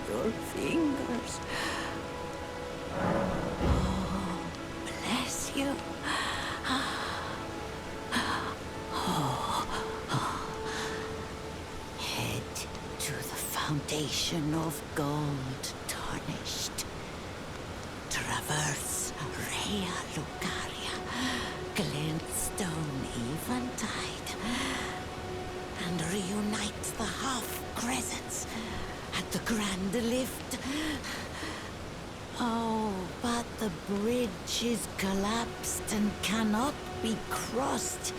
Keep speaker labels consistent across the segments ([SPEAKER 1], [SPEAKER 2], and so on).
[SPEAKER 1] little fingers. Oh, bless you. Head to the foundation of gold tarnished. Traverse Rhea Lucaria, glintstone eventide, and reunite the half-crescents at the grand lift. Oh, but the bridge is collapsed and cannot be crossed.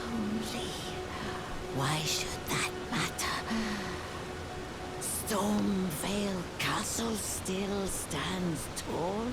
[SPEAKER 1] Only, why should that matter? Stormvale Castle still stands tall.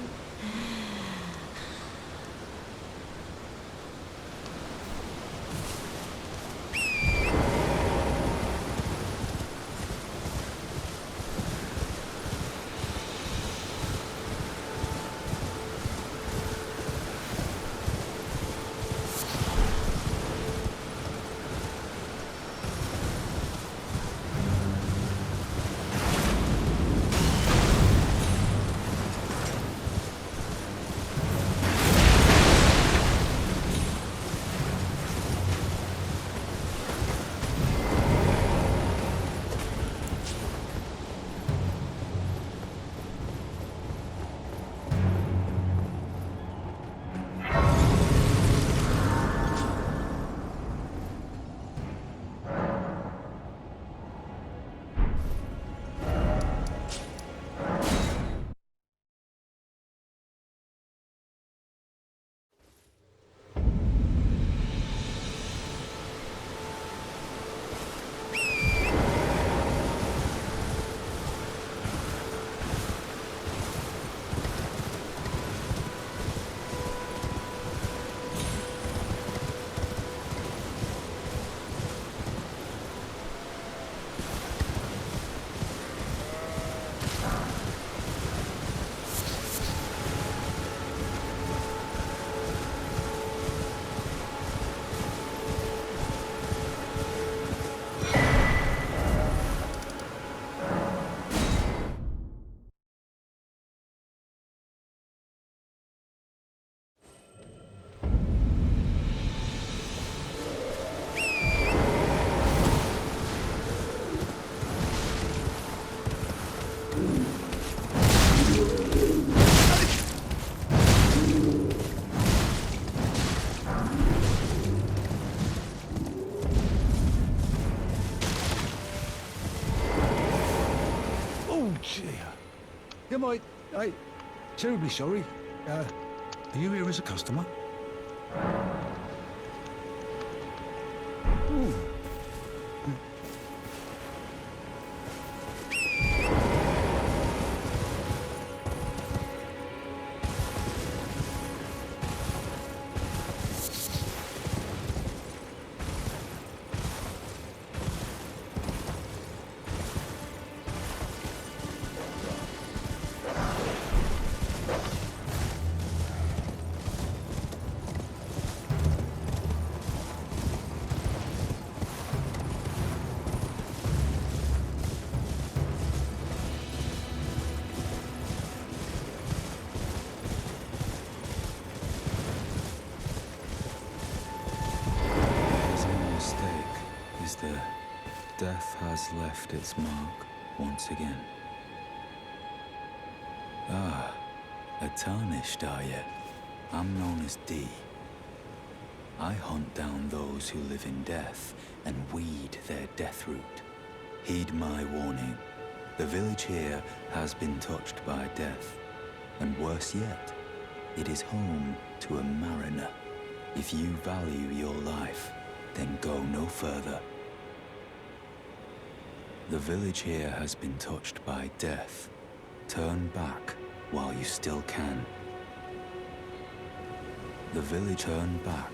[SPEAKER 2] I'm terribly sorry. Are you here as a customer? Ooh.
[SPEAKER 3] Death has left its mark once again. Ah, a tarnished, are you? I'm known as D. I hunt down those who live in death and weed their deathroot. Heed my warning. The village here has been touched by death. And worse yet, it is home to a mariner. If you value your life, then go no further. The village here has been touched by death. Turn back while you still can. The village turn back.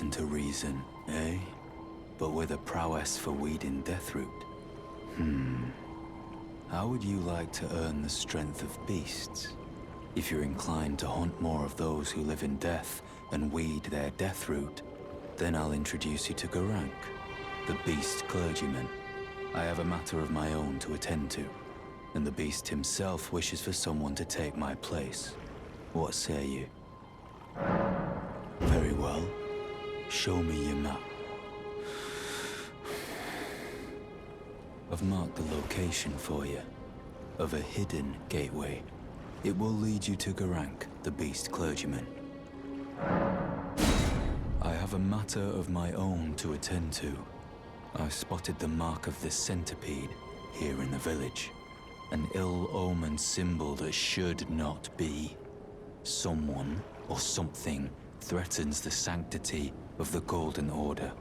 [SPEAKER 3] listen to reason, eh? But with a prowess for weeding deathroot. How would you like to earn the strength of beasts? If you're inclined to hunt more of those who live in death and weed their deathroot, then I'll introduce you to Gurranq, the beast clergyman. I have a matter of my own to attend to, and the beast himself wishes for someone to take my place. What say you? Very well. Show me your map. I've marked the location for you, of a hidden gateway. It will lead you to Gurranq, the beast clergyman. I have a matter of my own to attend to. I spotted the mark of the centipede here in the village. An ill-omened symbol that should not be. Someone or something threatens the sanctity of the Golden Order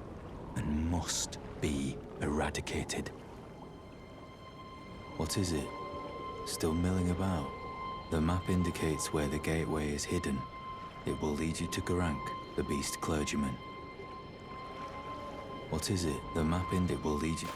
[SPEAKER 3] and must be eradicated. What is it? Still milling about? The map indicates where the gateway is hidden. It will lead you to Gurranq, the beast clergyman. What is it? The map it will lead you...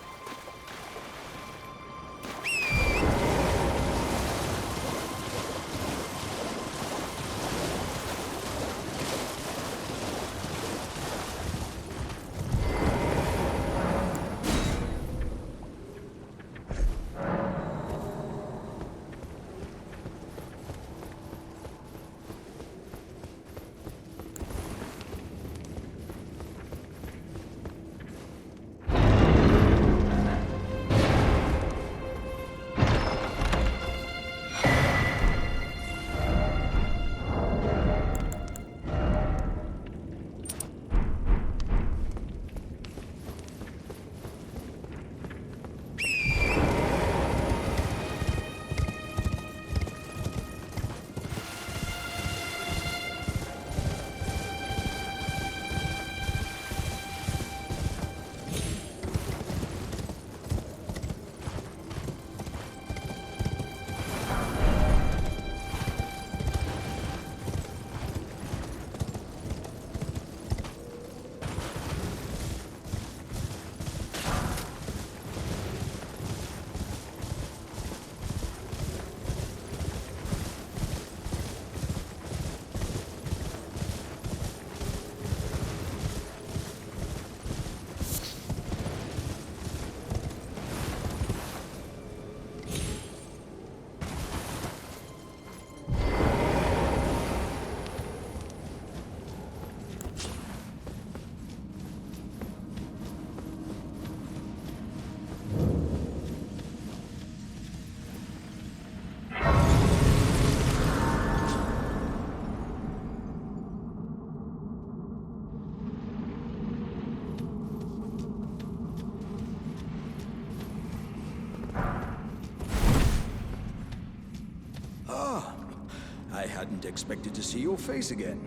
[SPEAKER 4] I hadn't expected to see your face again.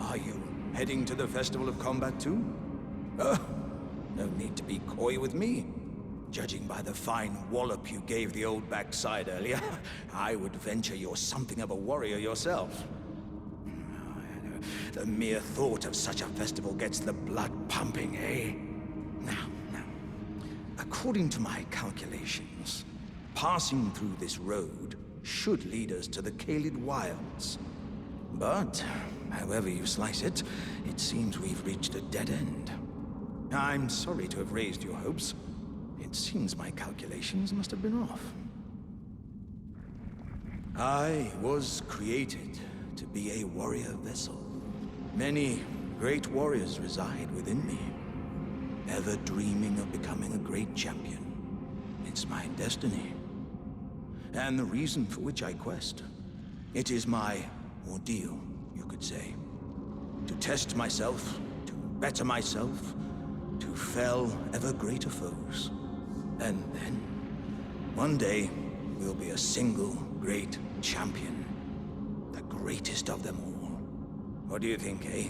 [SPEAKER 4] Are you heading to the Festival of Combat too? No need to be coy with me. Judging by the fine wallop you gave the old backside earlier, I would venture you're something of a warrior yourself. The mere thought of such a festival gets the blood pumping, eh? Now, according to my calculations, passing through this road should lead us to the Kaled Wilds. But, however you slice it, it seems we've reached a dead end. I'm sorry to have raised your hopes. It seems my calculations must have been off. I was created to be a warrior vessel. Many great warriors reside within me, ever dreaming of becoming a great champion. It's my destiny, and the reason for which I quest. It is my ordeal, you could say. To test myself, to better myself, to fell ever greater foes. And then, one day, we'll be a single great champion. The greatest of them all. What do you think, eh?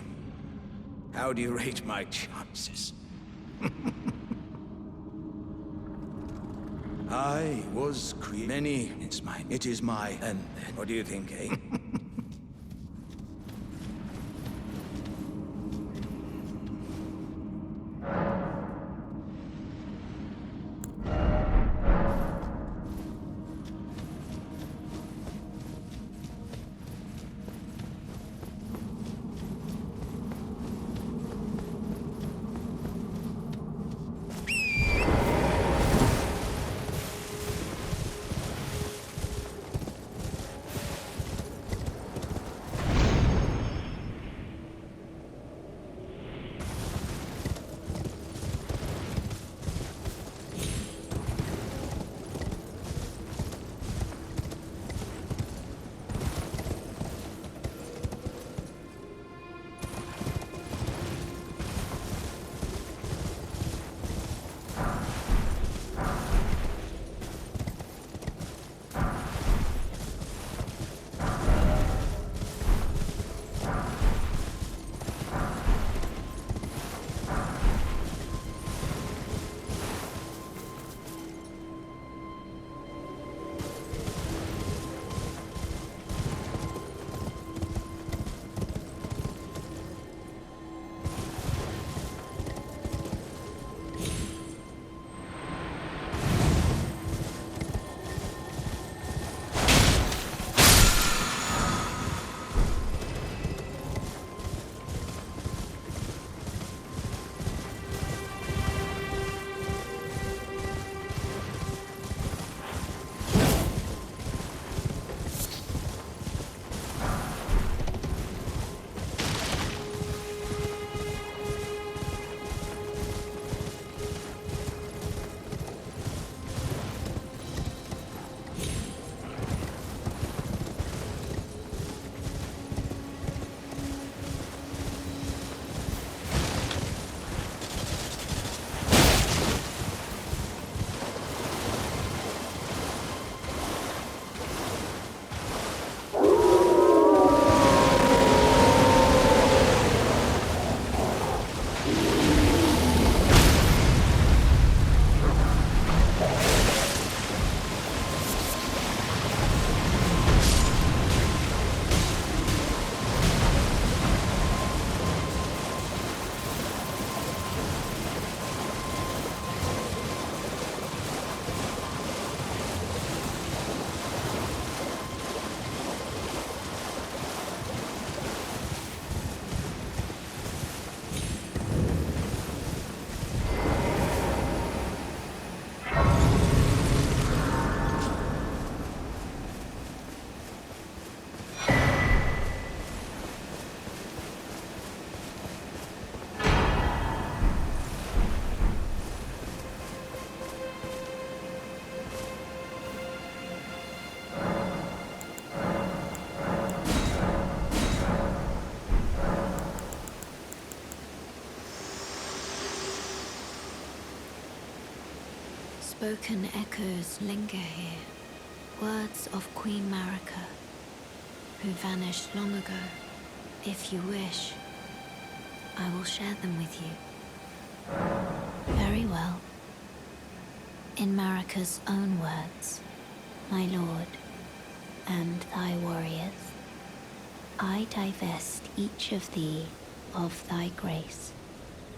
[SPEAKER 4] How do you rate my chances? I was many. It's mine. It is my. And then, what do you think, eh?
[SPEAKER 1] unspoken echoes linger here. Words of Queen Marika, who vanished long ago. If you wish, I will share them with you. Very well. In Marika's own words, my lord, and thy warriors, I divest each of thee of thy grace.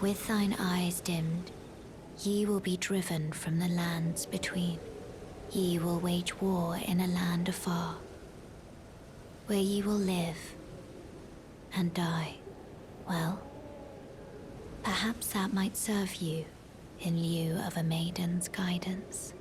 [SPEAKER 1] With thine eyes dimmed, ye will be driven from the lands between. Ye will wage war in a land afar, where ye will live and die. Well, perhaps that might serve you in lieu of a maiden's guidance.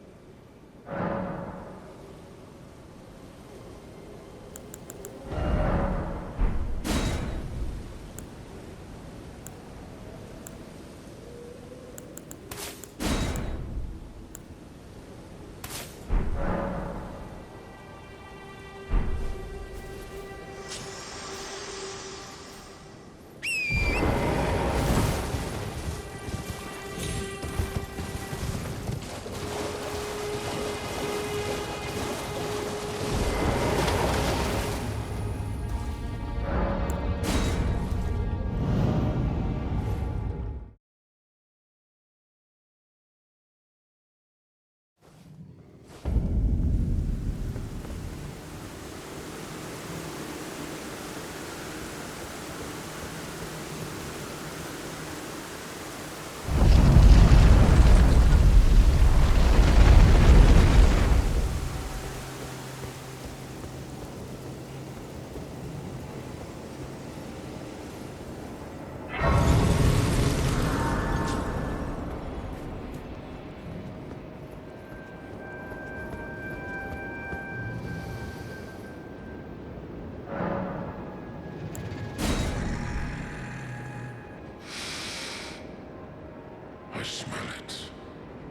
[SPEAKER 5] Smell it.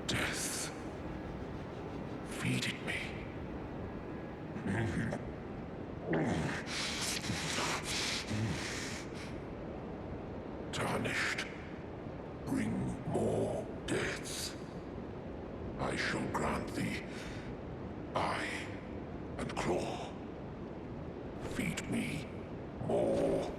[SPEAKER 5] Death. Feed it me. Tarnished. Bring more deaths. I shall grant thee eye and claw. Feed me more.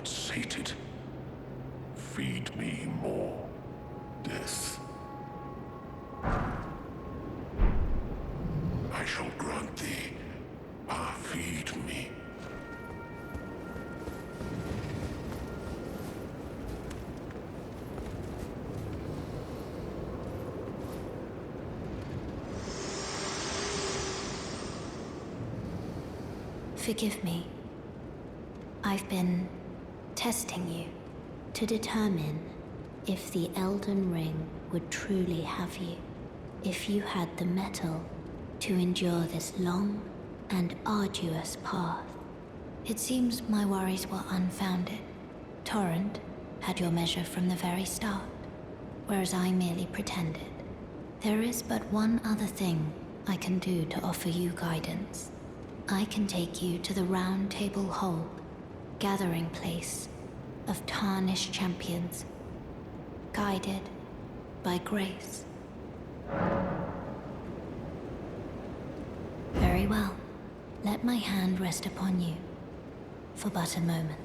[SPEAKER 5] Sated. Feed me more death. I shall grant thee. Feed me.
[SPEAKER 1] Forgive me. I've been testing you to determine if the Elden Ring would truly have you, if you had the mettle to endure this long and arduous path. It seems my worries were unfounded. Torrent had your measure from the very start, whereas I merely pretended. There is but one other thing I can do to offer you guidance. I can take you to the roundtable hold, gathering place of tarnished champions, guided by grace. Very well. Let my hand rest upon you for but a moment.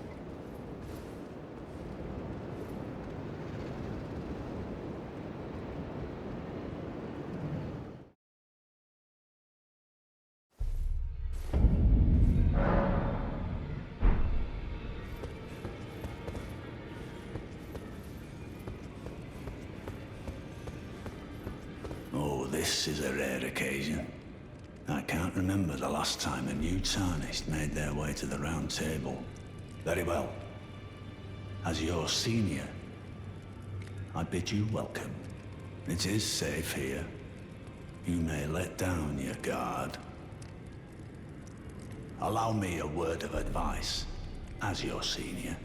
[SPEAKER 3] This is a rare occasion. I can't remember the last time a new Tarnished made their way to the round table. Very well. As your senior, I bid you welcome. It is safe here. You may let down your guard. Allow me a word of advice. As your senior,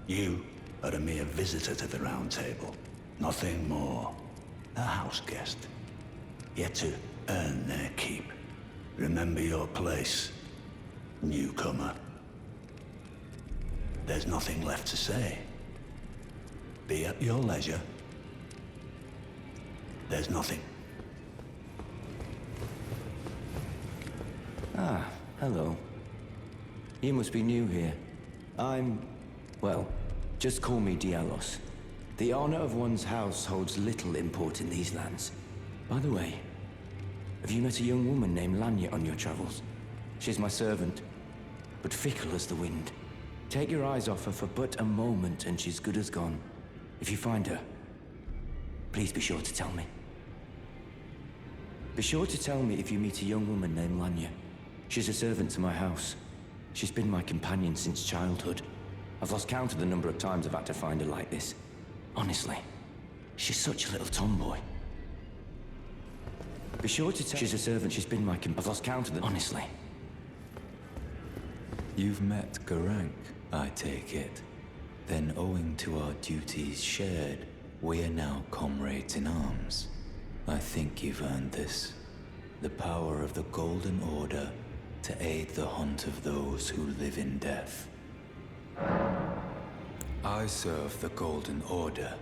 [SPEAKER 3] you are a mere visitor to the round table. Nothing more. A house guest. Yet to
[SPEAKER 6] earn their keep. Remember your place, newcomer. There's nothing left to say. Be at your leisure. There's nothing.
[SPEAKER 7] Ah, hello. You must be new here. Well, just call me Dialos. The honor of one's house holds little import in these lands. By the way, have you met a young woman named Lanya on your travels? She's my servant, but fickle as the wind. Take your eyes off her for but a moment and she's good as gone. If you find her, please be sure to tell me. Be sure to tell me if you meet a young woman named Lanya. She's a servant to my house. She's been my companion since childhood. I've lost count of the number of times I've had to find her like this. Honestly, she's such a little tomboy. Be sure to tell she's a servant, she's been my I've lost count of them, honestly.
[SPEAKER 3] You've met Gurranq, I take it. Then owing to our duties shared, we are now comrades in arms. I think you've earned this. The power of the Golden Order to aid the hunt of those who live in death. I serve the Golden Order,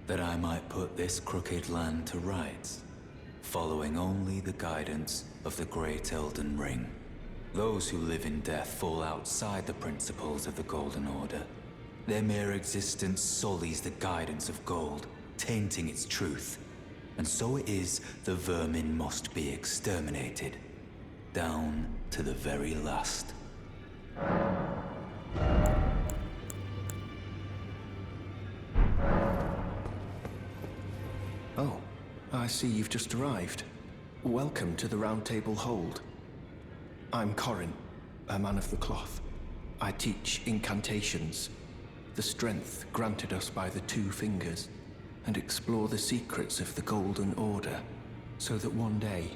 [SPEAKER 3] that I might put this crooked land to rights, following only the guidance of the great Elden Ring. Those who live in death fall outside the principles of the Golden Order. Their mere existence sullies the guidance of gold, tainting its truth. And so it is the vermin must be exterminated, down to the very last.
[SPEAKER 8] Oh, I see you've just arrived. Welcome to the roundtable hold. I'm Corin, a man of the cloth. I teach incantations, the strength granted us by the Two Fingers, and explore the secrets of the Golden Order, so that one day,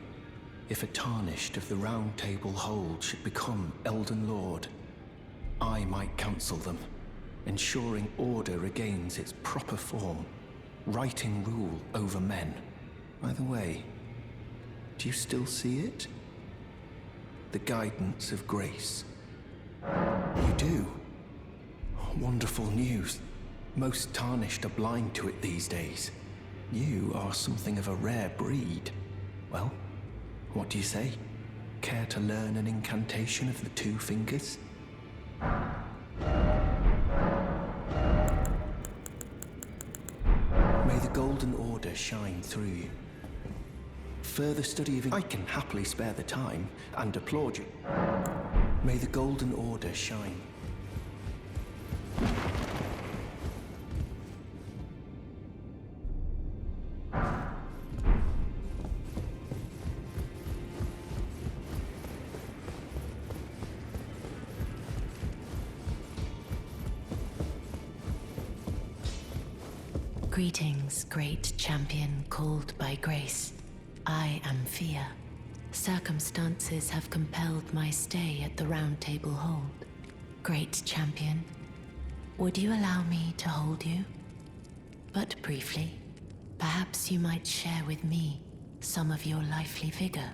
[SPEAKER 8] if a tarnished of the roundtable hold should become Elden Lord, I might counsel them, ensuring order regains its proper form, righting rule over men. By the way, do you still see it? The guidance of grace. You do? Wonderful news. Most tarnished are blind to it these days. You are something of a rare breed. Well, what do you say? Care to learn an incantation of the Two Fingers? May the Golden Order shine through you. Further study of it, I can happily spare the time and applaud you. May the Golden Order shine.
[SPEAKER 1] Greetings, great champion called by grace. I am Fia. Circumstances have compelled my stay at the roundtable hold. Great champion, would you allow me to hold you? But briefly, perhaps you might share with me some of your lively vigor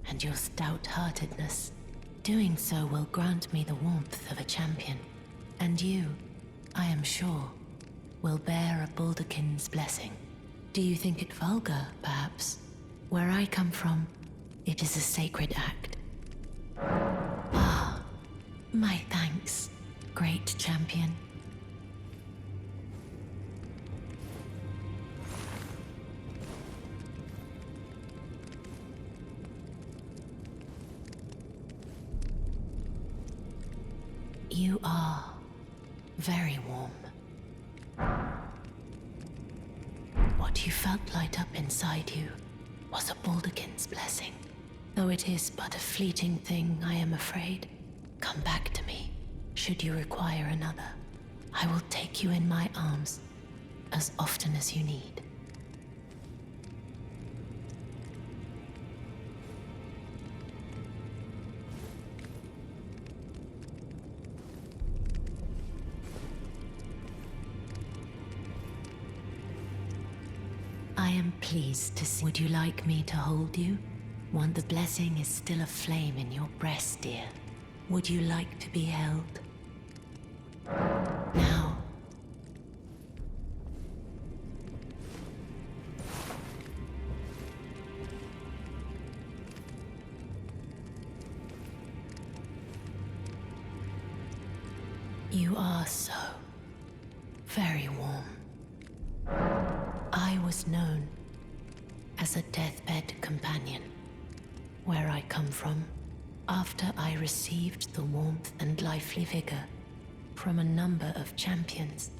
[SPEAKER 1] and your stout-heartedness. Doing so will grant me the warmth of a champion, and you, I am sure, will bear a Baldakin's blessing. Do you think it vulgar, perhaps? Where I come from, it is a sacred act. Ah, my thanks, great champion. You are very warm. What you felt light up inside you was a Baldakin's blessing. Though it is but a fleeting thing, I am afraid. Come back to me, should you require another. I will take you in my arms as often as you need. I am pleased to see. Would you like me to hold you? One, the blessing is still a flame in your breast, dear. Would you like to be held? Now. You are so very warm. I was known as a deathbed companion. Where I come from, after I received the warmth and lively vigor from a number of champions,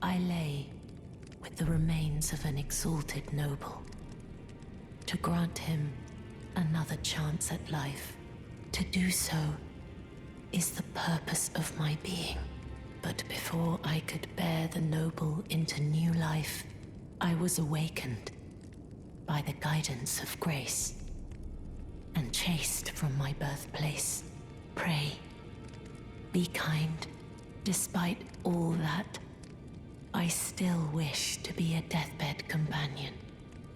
[SPEAKER 1] I lay with the remains of an exalted noble. To grant him another chance at life, to do so is the purpose of my being. But before I could bear the noble into new life, I was awakened by the guidance of grace and chased from my birthplace. Pray, be kind. Despite all that, I still wish to be a deathbed companion.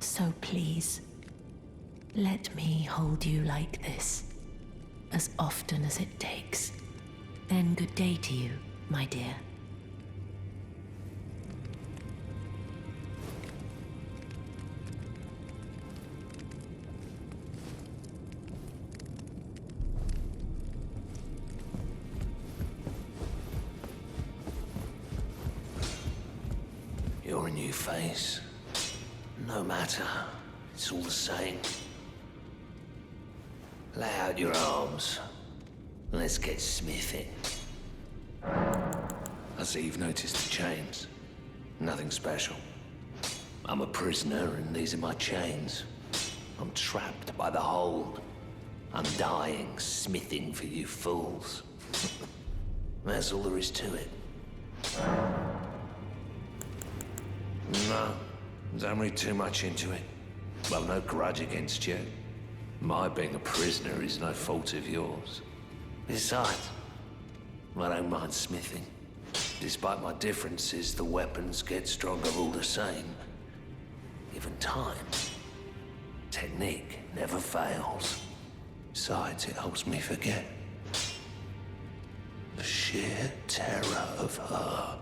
[SPEAKER 1] So please, let me hold you like this, as often as it takes. Then good day to you, my dear.
[SPEAKER 6] You're a new face. No matter, it's all the same. Lay out your arms. Let's get smithing. I see you've noticed the chains. Nothing special. I'm a prisoner and these are my chains. I'm trapped by the hold. I'm dying, smithing for you fools. That's all there is to it. No, don't read too much into it. Well, no grudge against you. My being a prisoner is no fault of yours. Besides, I don't mind smithing. Despite my differences, the weapons get stronger all the same. Given time, technique never fails. Besides, it helps me forget the sheer terror of her.